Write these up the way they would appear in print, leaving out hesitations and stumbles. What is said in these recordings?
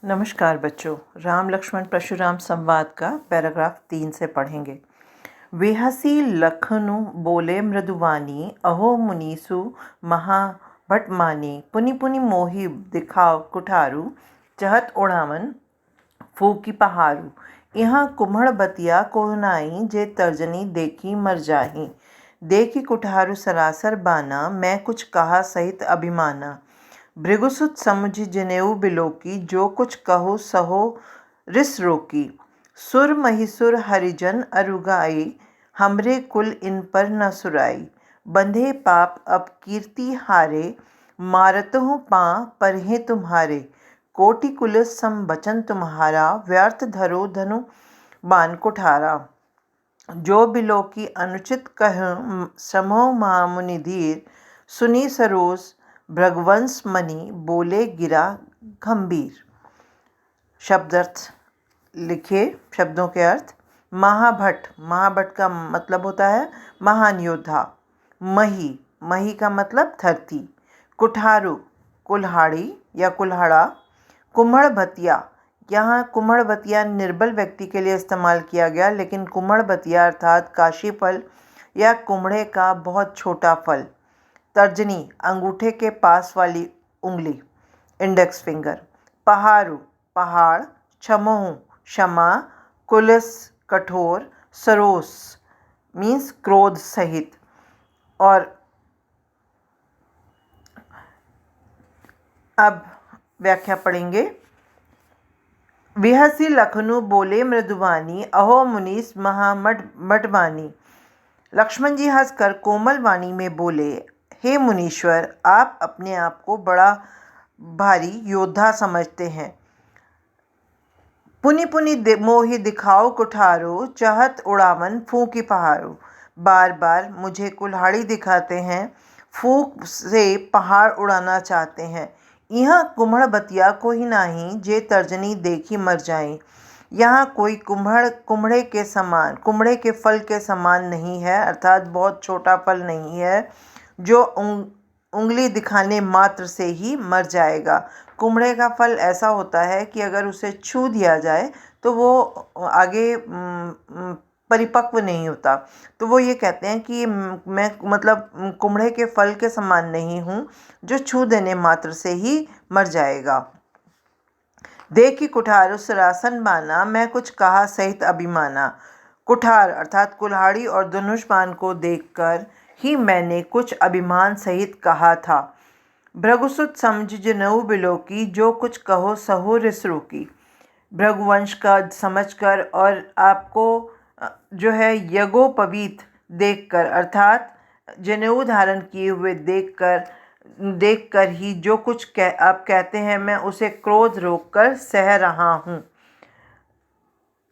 नमस्कार बच्चों, राम लक्ष्मण परशुराम संवाद का पैराग्राफ 3 से पढ़ेंगे। वेहसी लखनु बोले मृदुवानी, अहो मुनीसु महाभट मानी। पुनि पुनि मोहि दिखाओ कुठारू, चहत ओढ़ावन फूकी पहारू। यहाँ कुम्हड़ बतिया कोहनाई, जे तर्जनी देखी मर जाही। देखी कुठारू सरासर बाना, मैं कुछ कहा सहित अभिमाना। भृगुसुत समुझ जनेऊ बिलोकी, जो कुछ कहो सहो रिस रोकी। सुर महिसुर हरिजन अरुगाई, हमरे कुल इन पर न सुराई। बंधे पाप अब कीर्ति हारे, मारतहु पाँ परहे तुम्हारे। कोटि कुलिस सम बचन तुम्हारा, व्यर्थ धरो धनु बान कुठारा। जो बिलोकी अनुचित कहूँ, समो महामुनि धीर। सुनी सरोज भृगवंश मणि, बोले गिरा गंभीर। शब्दार्थ लिखिए, शब्दों के अर्थ। महाभट, महाभट का मतलब होता है महान योद्धा। मही, मही का मतलब धरती। कुठारू, कुल्हाड़ी या कुल्हाड़ा। कुम्हड़ भतिया, यहाँ कुम्हड़ भतिया निर्बल व्यक्ति के लिए इस्तेमाल किया गया, लेकिन कुम्हड़ भतिया अर्थात काशी फल या कुम्हड़े का बहुत छोटा फल। तर्जनी, अंगूठे के पास वाली उंगली, इंडेक्स फिंगर। पहारू, पहाड़। क्षमोहु, क्षमा। कुलिस, कठोर। सरोस मीन्स क्रोध सहित। और अब व्याख्या पढ़ेंगे। विहसी लखनु बोले मृदुवानी, अहो मुनीस महामठमानी। लक्ष्मण जी हंसकर कोमल वाणी में बोले, हे मुनीश्वर, आप अपने आप को बड़ा भारी योद्धा समझते हैं। पुनि पुनि मोहि दिखाओ कुठारो, चाहत उड़ावन फूकी पहाड़ो। बार बार मुझे कुल्हाड़ी दिखाते हैं, फूक से पहाड़ उड़ाना चाहते हैं। यहाँ कुम्हड़ बतिया कोई नाही, जे तर्जनी देखी मर जाए। यहाँ कोई कुम्हड़े कुम्हड़े के फल के समान नहीं है, अर्थात बहुत छोटा फल नहीं है, जो उंगली दिखाने मात्र से ही मर जाएगा। कुम्हड़े का फल ऐसा होता है कि अगर उसे छू दिया जाए तो वो आगे परिपक्व नहीं होता। तो वो ये कहते हैं कि मैं मतलब कुम्हड़े के फल के समान नहीं हूँ, जो छू देने मात्र से ही मर जाएगा। देखी कुठार सरासन बाना, मैं कुछ कहा सहित अभिमाना। कुठार अर्थात कुल्हाड़ी और धनुष बाण को देखकर ही मैंने कुछ अभिमान सहित कहा था। भृगुसुत समझ जनेऊ बिलोकी, जो कुछ कहो सहो रिस रोकी। भृगुवंश का समझकर और आपको जो है यज्ञोपवीत देखकर, अर्थात जनेऊ धारण किए हुए देखकर ही जो कुछ आप कहते हैं, मैं उसे क्रोध रोककर सह रहा हूँ।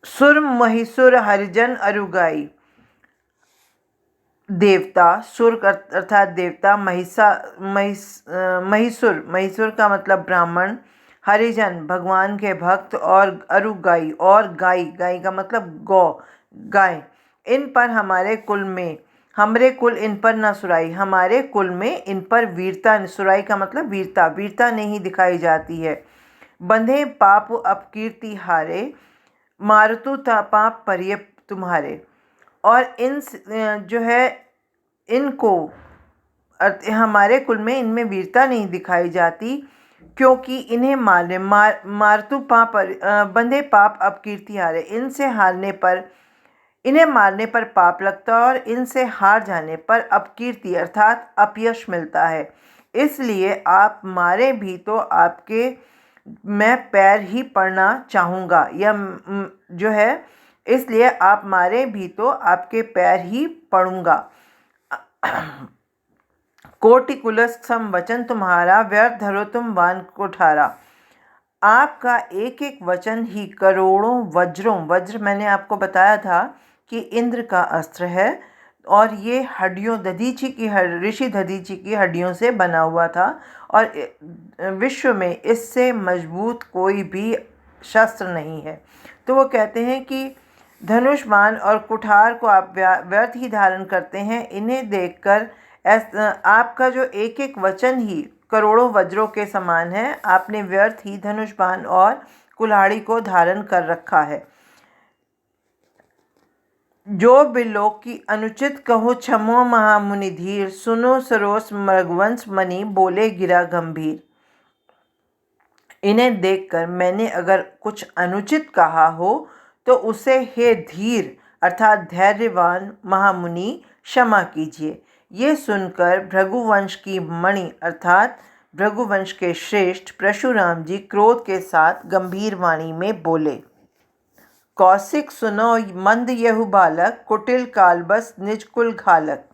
सुर महिसुर हरिजन अरुगाई। देवता, सुर अर्थात देवता। महिसुर का मतलब ब्राह्मण। हरिजन भगवान के भक्त। और अरुगाई और गाय का मतलब गौ, गाय। इन पर हमरे कुल इन पर न सुराई, हमारे कुल में इन पर वीरता, सुराई का मतलब वीरता नहीं दिखाई जाती है। बंधे पाप अपकीर्ति हारे, मारुतु पाप परिय तुम्हारे। और इन जो है इनको हमारे कुल में इनमें वीरता नहीं दिखाई जाती, क्योंकि इन्हें मारतु पाप बंधे पाप अपकीर्ति हारे। इन्हें मारने पर पाप लगता और इनसे हार जाने पर अपकीर्ति अर्थात अपयश मिलता है। इसलिए आप मारे भी तो आपके मैं पैर ही पड़ना चाहूँगा, या जो है इसलिए आप मारे भी तो आपके पैर ही पड़ूंगा। कोटि कुलस सम वचन तुम्हारा, व्यर्थ धरो तुम बान कुठारा। आपका एक एक वचन ही करोड़ों वज्र मैंने आपको बताया था कि इंद्र का अस्त्र है, और ये हड्डियों ऋषि दधीची की हड्डियों से बना हुआ था, और विश्व में इससे मजबूत कोई भी शस्त्र नहीं है। तो वो कहते हैं कि धनुष बाण और कुठार को आप व्यर्थ ही धारण करते हैं। इन्हें देखकर आपका जो एक एक वचन ही करोड़ों वज्रों के समान है। आपने व्यर्थ ही धनुष बाण और कुल्हाड़ी को धारण कर रखा है। जो बिलोक की अनुचित कहो क्षमो महामुनि धीर, सुनो सरोस मृगवंश मणि बोले गिरा गंभीर। इन्हें देखकर मैंने अगर कुछ अनुचित कहा हो तो उसे हे धीर अर्थात धैर्यवान महामुनि क्षमा कीजिए। ये सुनकर भृगुवंश की मणि अर्थात भृगुवंश के श्रेष्ठ परशुराम जी क्रोध के साथ गंभीर वाणी में बोले। कौशिक सुनो मंद यहु बालक, कुटिल कालबस निज कुल घालक।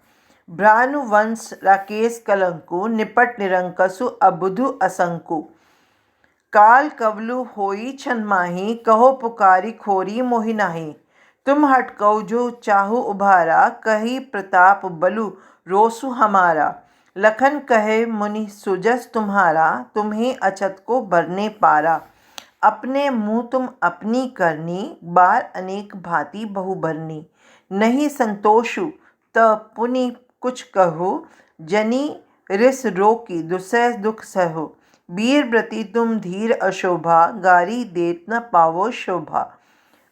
भ्रानुवंश राकेश कलंकु, निपट निरंकसु अबुधु असंकु। काल कवलु होई छन माही, कहो पुकारी खोरी मोहि नाही। तुम हटकऊ जो चाहु उभारा, कही प्रताप बलु रोसु हमारा। लखन कहे मुनि सुजस तुम्हारा, तुम्हें अछत को भरने पारा। अपने मुँह तुम अपनी करनी, बार अनेक भांति बहु भरनी। नहीं संतोषु त पुनि कुछ कहु, जनी रिस रोकी दुसह दुख सहु। वीर व्रति तुम धीर अशोभा, गारी देत न पावो शोभा।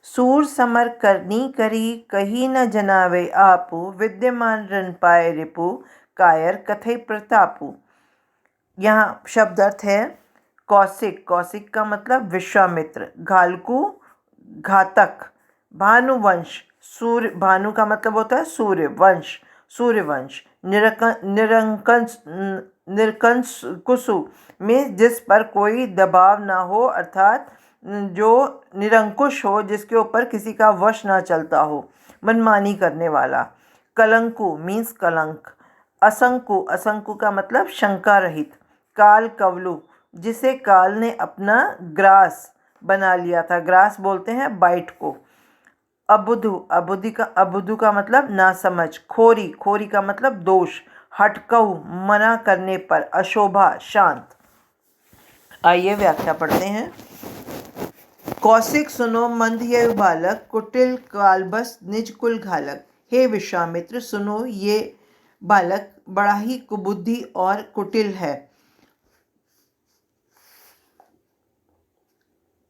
सूर समर करनी करी, कही न जनावे आपु। विद्यमान रन पाए रिपु, कायर कथई प्रतापु। यहाँ शब्द अर्थ है कौशिक, कौशिक का मतलब विश्वामित्र। घालकू घातक। भानुवंश, सूर्य, भानु का मतलब होता है सूर्य, वंश सूर्यवंश। निरंकुशु में जिस पर कोई दबाव ना हो अर्थात जो निरंकुश हो, जिसके ऊपर किसी का वश ना चलता हो, मनमानी करने वाला। कलंकु मीन्स कलंक। असंकु, असंकु का मतलब शंका रहित। काल कवलु, जिसे काल ने अपना ग्रास बना लिया था, ग्रास बोलते हैं बाइट को। अबुधु, अबुधु का मतलब नासमझ। खोरी, खोरी का मतलब दोष। हटकऊ मना करने पर। अशोभा शांत। आइए व्याख्या पढ़ते हैं। कौशिक सुनो मंद यह बालक, कुटिल कालबस निज कुल घालक। हे विश्वामित्र सुनो, ये बालक बड़ा ही कुबुद्धि और कुटिल है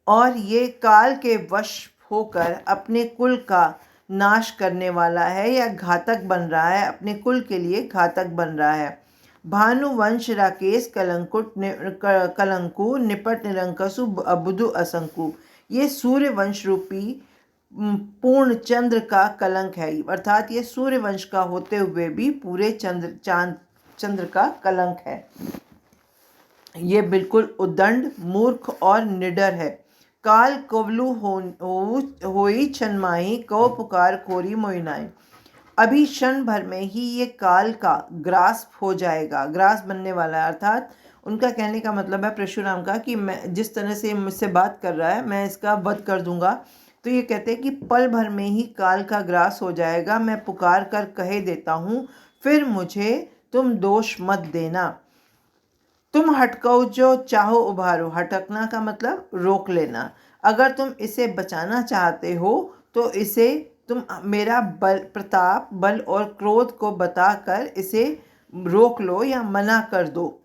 और ये काल के वश होकर अपने कुल का नाश करने वाला है या घातक बन रहा है, अपने कुल के लिए घातक बन रहा है। भानुवंश राकेश कलंकु, निपट निरंकसु अबुधु असंकु। ये सूर्य वंश रूपी पूर्ण चंद्र का कलंक है, अर्थात ये सूर्य वंश का होते हुए भी पूरे चंद्र का कलंक है। ये बिल्कुल उद्दंड, मूर्ख और निडर है। काल कवलु होई छन माही, कहो पुकार खोरी मोहि नाहि। अभी क्षण भर में ही ये काल का ग्रास हो जाएगा, ग्रास बनने वाला है। अर्थात उनका कहने का मतलब है परशुराम का कि मैं जिस तरह से मुझसे बात कर रहा है मैं इसका वध कर दूंगा। तो ये कहते हैं कि पल भर में ही काल का ग्रास हो जाएगा, मैं पुकार कर कहे देता हूँ, फिर मुझे तुम दोष मत देना। तुम हटकओ जो चाहो उभारो। हटकना का मतलब रोक लेना। अगर तुम इसे बचाना चाहते हो तो इसे तुम मेरा बल, प्रताप, बल और क्रोध को बताकर इसे रोक लो या मना कर दो।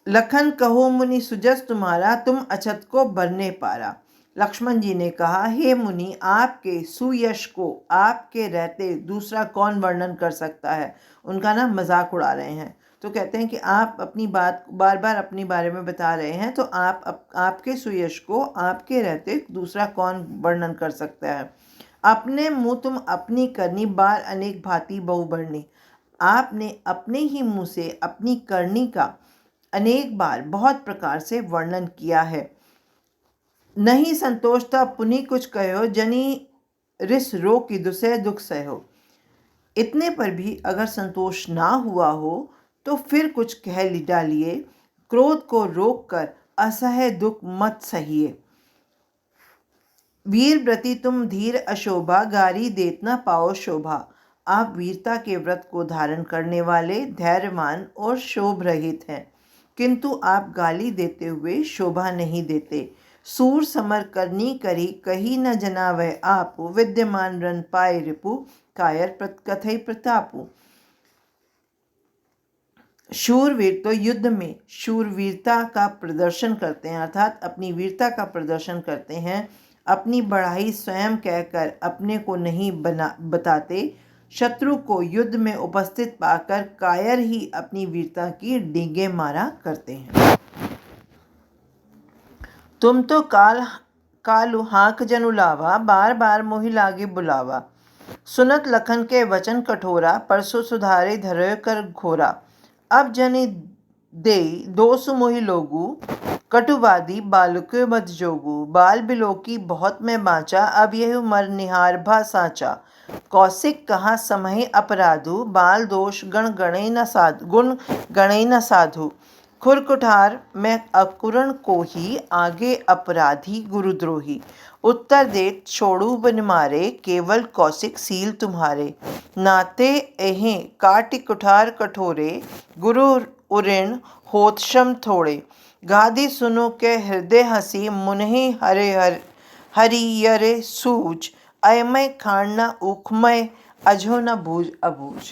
लखन कहो मुनि सुजस तुम्हारा, तुम अछत को भरने पारा। लक्ष्मण जी ने कहा, हे मुनि, आपके सुयश को आपके रहते दूसरा कौन वर्णन कर सकता है। उनका ना मजाक उड़ा रहे हैं। तो कहते हैं कि आप अपनी बात बार बार अपने बारे में बता रहे हैं, तो आपके सुयश को आपके रहते दूसरा कौन वर्णन कर सकता है। अपने मुँह तुम अपनी करनी, बार अनेक भांति बहु बढ़नी। आपने अपने ही मुँह से अपनी करनी का अनेक बार बहुत प्रकार से वर्णन किया है। नहीं संतोषता पुनि कुछ कहो, जनी रिस रो की दुसह दुख सहो। इतने पर भी अगर संतोष ना हुआ हो तो फिर कुछ कह डालिए। क्रोध को रोक कर असह्य दुख मत सहिए। वीर व्रति तुम धीर अशोभा, गारी देत न पाओ शोभा। आप वीरता के व्रत को धारण करने वाले, धैर्यवान और शोभ रहित हैं, किंतु आप गाली देते हुए शोभा नहीं देते। सूर समर करनी करी, कही न जनावह आपु। विद्यमान रन पाए रिपु, कायर कथई प्रतापु। शूरवीर तो युद्ध में शूरवीरता का प्रदर्शन करते हैं, अर्थात अपनी वीरता का प्रदर्शन करते हैं। अपनी बढ़ाई स्वयं कहकर अपने को नहीं बताते। शत्रु को युद्ध में उपस्थित पाकर कायर ही अपनी वीरता की डींगे मारा करते हैं। तुम तो कालू हाँक जनु लावा, बार बार मोहि लागे बुलावा। सुनत लखन के वचन कठोरा, परसों सुधारे धरे कर घोरा। अब जनि दे दोष मोहि लोगू, कटुवादी बालक मत जोगू। बाल बिलोकी बहुत में बाँचा, अब यह मर निहार भा साचा। कौशिक कहा समहि अपराधु, बाल दोष गुण गणै न साधु। खुरकुठार में अकुरण को ही, आगे अपराधी गुरुद्रोही। उत्तर देत छोड़ू बन मारे, केवल कौशिक सील तुम्हारे। नाते एहें काटि कुठार कठोरे, गुरु उऋण होत श्रम थोड़े। गादी सुनो के हृदय हसी, मुनहि हरियरे सूझ। अयमय खाणना उखमय, अजो न बूझ अबूझ।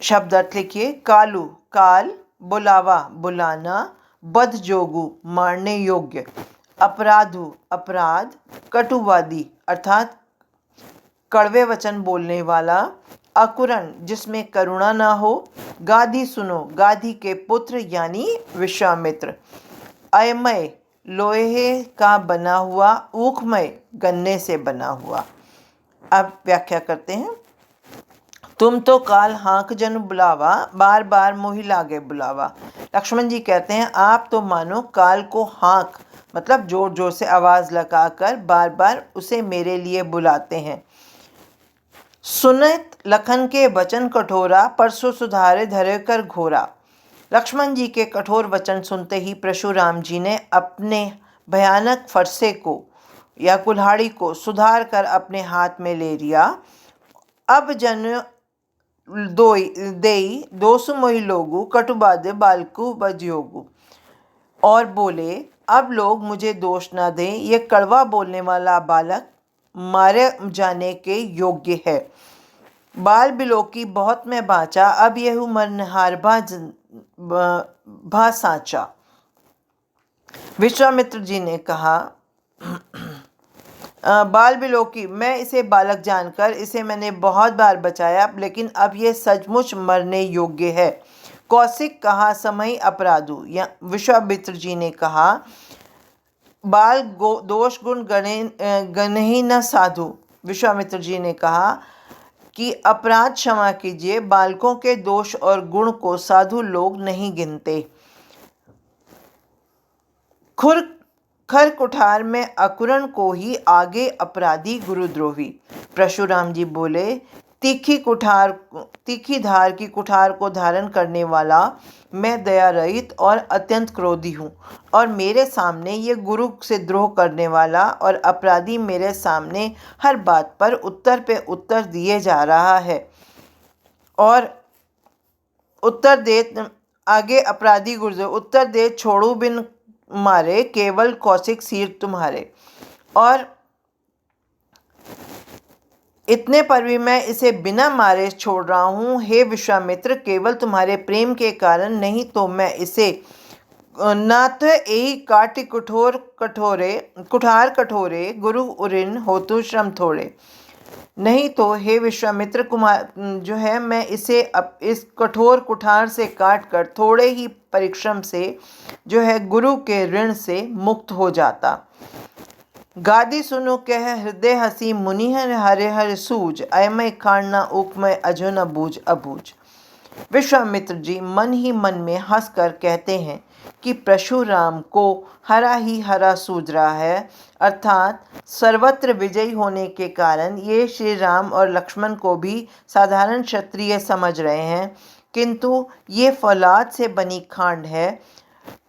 शब्द अर्थ लिखिए। कालू काल, बुलावा बुलाना, बध जोगु मारने योग्य, अपराधु अपराध, कटुवादी अर्थात कड़वे वचन बोलने वाला, अकुरण जिसमें करुणा ना हो। गाधी सुनो, गाधी के पुत्र यानी विश्वामित्र। अयमय लोहे का बना हुआ, ऊखमय गन्ने से बना हुआ। अब व्याख्या करते हैं। तुम तो काल हाँक जन बुलावा, बार बार मोहि लागे बुलावा। लक्ष्मण जी कहते हैं आप तो मानो काल को हाँक मतलब जोर जोर से आवाज लगाकर बार बार उसे मेरे लिए बुलाते हैं। सुनत लखन के वचन कठोरा, परसों सुधारे धरे कर घोरा। लक्ष्मण जी के कठोर वचन सुनते ही परशुराम जी ने अपने भयानक फरसे को या कुल्हाड़ी को सुधार कर अपने हाथ में ले लिया। अब जन देई दोसु मोहि लोगु, कटुबादे बालकु बजयोगु। और बोले अब लोग मुझे दोष न दें, ये कड़वा बोलने वाला बालक मारे जाने के योग्य है। बाल बिलोकी बहुत में बाँचा, अब यह मरनहार भा साचा। विश्वामित्र जी ने कहा बाल बिलोकी, मैं इसे बालक जानकर इसे मैंने बहुत बार बचाया, लेकिन अब ये सचमुच मरने योग्य है। कौशिक कहा समहि अपराधु, या विश्वामित्र जी ने कहा बाल दोष गुण गणहि न साधु। विश्वामित्र जी ने कहा कि अपराध क्षमा कीजिए, बालकों के दोष और गुण को साधु लोग नहीं गिनते। खर कुठार में अकुरण को ही, आगे अपराधी गुरुद्रोही। परशुराम जी बोले तीखी धार की कुठार को धारण करने वाला मैं दया रहित और अत्यंत क्रोधी हूँ, और मेरे सामने ये गुरु से द्रोह करने वाला और अपराधी मेरे सामने हर बात पर उत्तर पे उत्तर दिए जा रहा है। और उत्तर दे आगे अपराधी गुरुद्रोही, उत्तर दे छोड़ू बिन मारे, केवल कौशिक सीर तुम्हारे। और इतने पर भी मैं इसे बिना मारे छोड़ रहा हूँ। हे विश्वामित्र, केवल तुम्हारे प्रेम के कारण, नहीं तो मैं इसे नाथ यही काटि कुठार कठोरे, गुरु उऋण होतु श्रम थोड़े। नहीं तो हे विश्वामित्र कुमार जो है, मैं इसे इस कठोर कुठार से काट कर थोड़े ही परिश्रम से जो है गुरु के ऋण से मुक्त हो जाता। गादी सुनो कह हृदय हसी, मुनि हरे हरे सूझ। अयमय खाणना उकमय, अजो न बूझ अबूझ। विश्वामित्र जी मन ही मन में हंसकर कहते हैं कि परशुराम को हरा ही हरा सूझ रहा है, अर्थात सर्वत्र विजयी होने के कारण ये श्री राम और लक्ष्मण को भी साधारण क्षत्रिय समझ रहे हैं, किंतु ये फौलाद से बनी खांड है,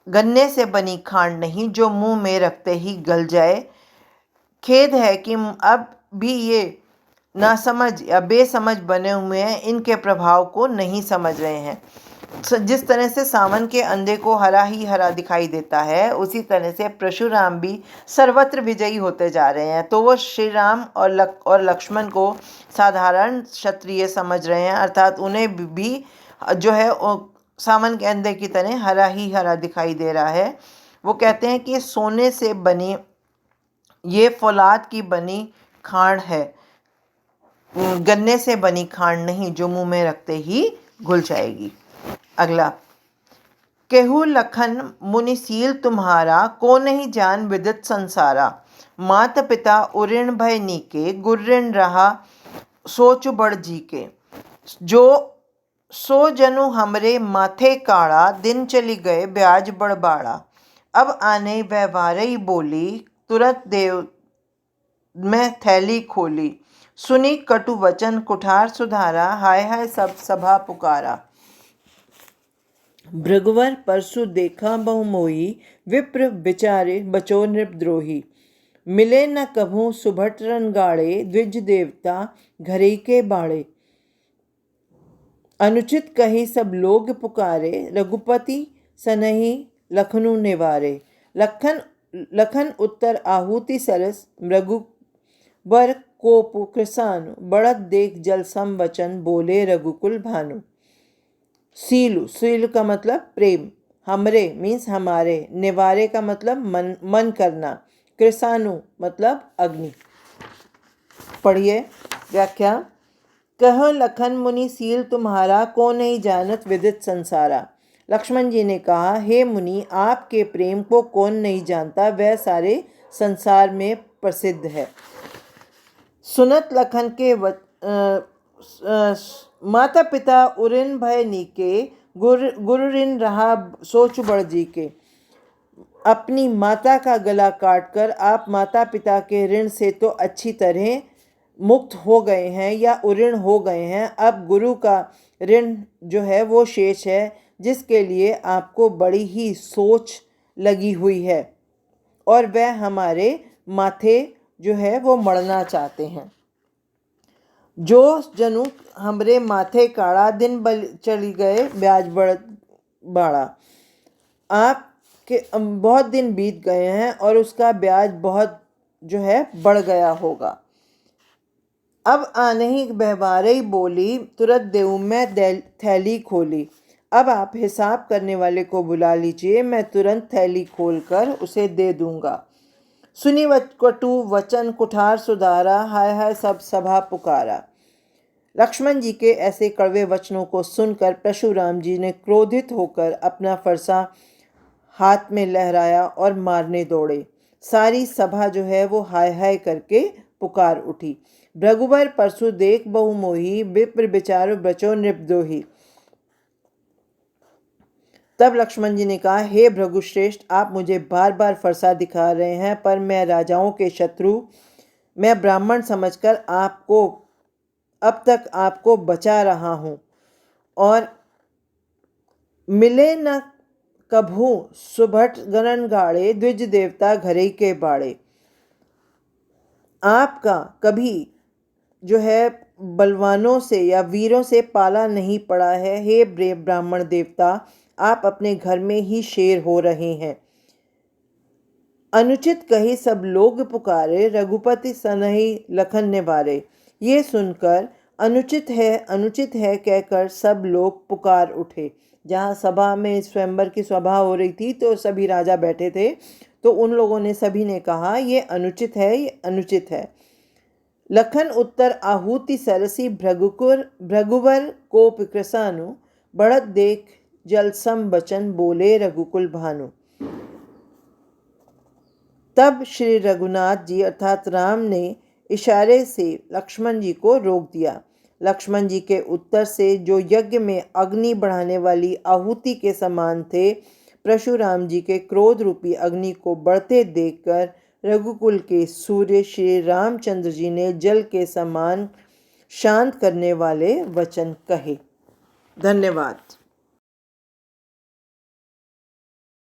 गन्ने से बनी खांड नहीं जो मुंह में रखते ही गल जाए। खेद है कि अब भी ये नासमझ या बेसमझ बने हुए हैं, इनके प्रभाव को नहीं समझ रहे हैं। जिस तरह से सावन के अंधे को हरा ही हरा दिखाई देता है, उसी तरह से परशुराम भी सर्वत्र विजयी होते जा रहे हैं। तो वो श्री राम और लक्ष्मण को साधारण क्षत्रिय समझ रहे हैं, अर्थात उन्हें भी जो है सावन के अंदर की तरह हरा ही हरा दिखाई दे रहा है। वो कहते हैं कि सोने से बनी, ये फौलाद की बनी खांड है, गन्ने से बनी खांड नहीं जो मुंह में रखते ही घुल जाएगी। अगला, केहू लखन मुनिसील तुम्हारा, को नहीं जान विदित संसारा। मात पिता उऋण भय नीके, गुर्रिन रहा सोच बढ़ जी के। जो सो जनु हमरे माथे काड़ा, दिन चली गए ब्याज बड़बाड़ा। अब आने व्यवहारई बोली, तुरत देव में थैली खोली। सुनी कटु वचन कुठार सुधारा, हाय हाय सब सभा पुकारा। भृगुवर परसु देखा बहु मोही, विप्र विचारे बचो नृपद्रोही। मिले न कभू सुभट रणगाड़े, द्विज देवता घरे के बाड़े। अनुचित कही सब लोग पुकारे, रघुपति सनहि लखनु निवारे। लखन उत्तर आहुति सरस, मृगुवर कोप कृसानु। बढ़त देख जल सम वचन, बोले रघुकुल भानु। सीलु का मतलब प्रेम, हमरे मीन्स हमारे, निवारे का मतलब मन करना, कृसानु मतलब अग्नि। पढ़िए व्याख्या। कह लखन मुनि सील तुम्हारा, को नहीं जानत विदित संसारा। लक्ष्मण जी ने कहा, हे मुनि, आपके प्रेम को कौन नहीं जानता, वह सारे संसार में प्रसिद्ध है। सुनत लखन के माता पिता उऋण भय नीके, गुरुऋण रहा सोच बढ़ जी के। अपनी माता का गला काटकर आप माता पिता के ऋण से तो अच्छी तरह मुक्त हो गए हैं या उऋण हो गए हैं। अब गुरु का ऋण जो है वो शेष है, जिसके लिए आपको बड़ी ही सोच लगी हुई है और वह हमारे माथे जो है वो मढ़ना चाहते हैं। जो जनु हमरे माथे काड़ा, दिन चली गए ब्याज बाड़ा। आपके बहुत दिन बीत गए हैं और उसका ब्याज बहुत जो है बढ़ गया होगा। अब आने ही व्यवहारई बोली, तुरंत देव में थैली खोली। अब आप हिसाब करने वाले को बुला लीजिए, मैं तुरंत थैली खोलकर उसे दे दूंगा। सुनी कटु वचन कुठार सुधारा, हाय हाय सब सभा पुकारा। लक्ष्मण जी के ऐसे कड़वे वचनों को सुनकर परशुराम जी ने क्रोधित होकर अपना फरसा हाथ में लहराया और मारने दौड़े। सारी सभा जो है वो हाय हाय करके पुकार उठी। भृगुवर परसु देख बहु मोही, विप्र विचारो बचो नृपद्रोही। तब लक्ष्मण जी ने कहा, हे भृगुश्रेष्ठ, आप मुझे बार बार फरसा दिखा रहे हैं, पर मैं राजाओं के शत्रु, मैं ब्राह्मण समझकर अब तक आपको बचा रहा हूं। और मिले न कभू सुभट गणन गाड़े, द्विज देवता घरे के बाड़े। आपका कभी जो है बलवानों से या वीरों से पाला नहीं पड़ा है। हे ब्राह्मण देवता, आप अपने घर में ही शेर हो रहे हैं। अनुचित कही सब लोग पुकारे, रघुपति सनहि लखन निवारे। ये सुनकर अनुचित है कहकर सब लोग पुकार उठे। जहाँ सभा में स्वयंवर की सभा हो रही थी तो सभी राजा बैठे थे, तो उन लोगों ने सभी ने कहा ये अनुचित है, ये अनुचित है। लखन उत्तर आहुति सरसी, भृगुवर कोप कृसानु। बढ़त देख जल सम वचन, बोले रघुकुल भानु। तब श्री रघुनाथ जी अर्थात राम ने इशारे से लक्ष्मण जी को रोक दिया। लक्ष्मण जी के उत्तर से, जो यज्ञ में अग्नि बढ़ाने वाली आहुति के समान थे, परशुराम जी के क्रोध रूपी अग्नि को बढ़ते देखकर रघुकुल के सूर्य श्री रामचंद्र जी ने जल के समान शांत करने वाले वचन कहे। धन्यवाद।